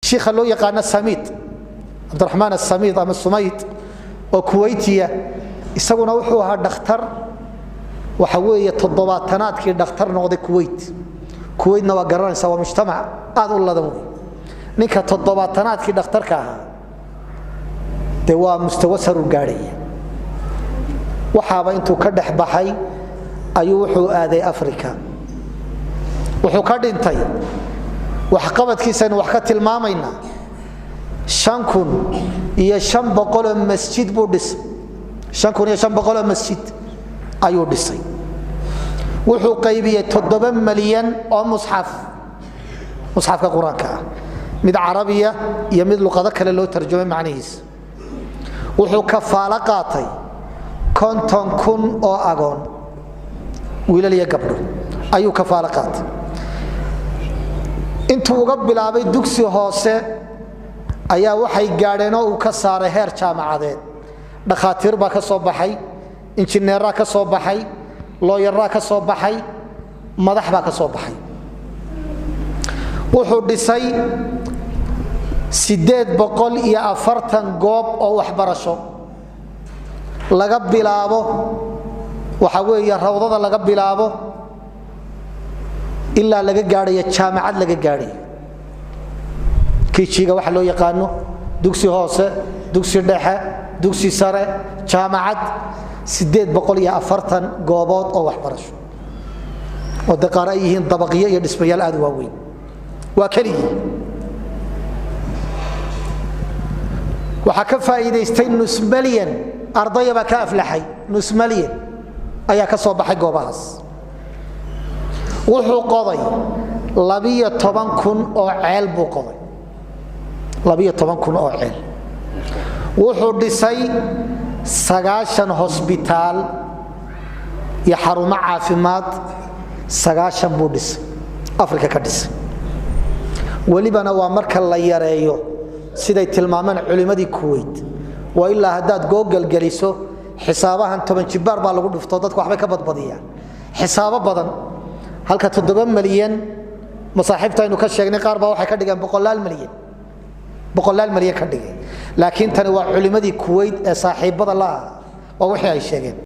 sheekha loo yaqaan Samid Abdurrahman Samid ama Sumayd oo Kuwaitiya isaguna wuxuu ahaa dhakhtar waxa weeye toddobaatanaadkii dhakhtar noqday Kuwaitna waa garanaysa waa mujtamac aad u ladan ninka toddobaatanaadkii dhakhtarka ahaa de waa mustawa sare u gaaray waxaaba intuu ka dhax baxay ayuu wuxuu aaday Afrika wuxuu ka dhintay wax qabadkiisa wax ka tilmaamayna 5,500 masjid buu dhisay 5,500 masjid ayuu dhisay wuxuu qaybiyay 7 milyan oo mushafka quraanka mid carabiya iyo mid luqado kale loo tarjumay macnihiisa wuxuu kafaala qaatay 50,000 oo agoon wiilal iyo gabdho ayuu kafaala qaatay intuu uga bilaabay dugsi hoose ayaa waxay gaadheen oo uu ka saaray heer jaamacadeed dhakhaatiir baa ka soo baxay injineeraa ka soo baxay looyaraa ka soo baxay madax baa ka soo baxay wuxuu dhisay 840 goob oo waxbarasho laga bilaabo waxa weeye rawdada laga bilaabo ilaa laga gaadhay jaamacad laga gaadhay kiijiga waxa loo yaqaano dugsi hoose dugsi dhexe dugsi sare jaamacad 840 goobood oo waxbarasho oo daqaar ay yihiin dabaqyo iyo dhismayaal aad u waaweyn waa kaligi waxa ka faa'iideystay nus milyan ardayda ba ka aflaxay nus milyan ayaa ka soo baxay goobahaas wuxuu qoday 12,000 oo ceel buu qoday 12,000 oo ceel wuxuu dhisay 9 hospitaal ya xarumo caafimaad 9 buu dhisay Afrika ka dhisay walibana waa marka la yareeyo siday tilmaamaan culimadii Kuwait waa ilaa hadaad Google galiso xisaabahan 10 jibaar baa lagu dhufto dadku waxba ka badbadiyaan xisaabo badan halka 7 milyan masaaxiibta inuu ka sheegnay qaar baa waxay ka dhigeen 100 milyan ka dhigay laakiin tani waa culimadii Kuwait ee saaxiibada la waa wixii ay sheegeen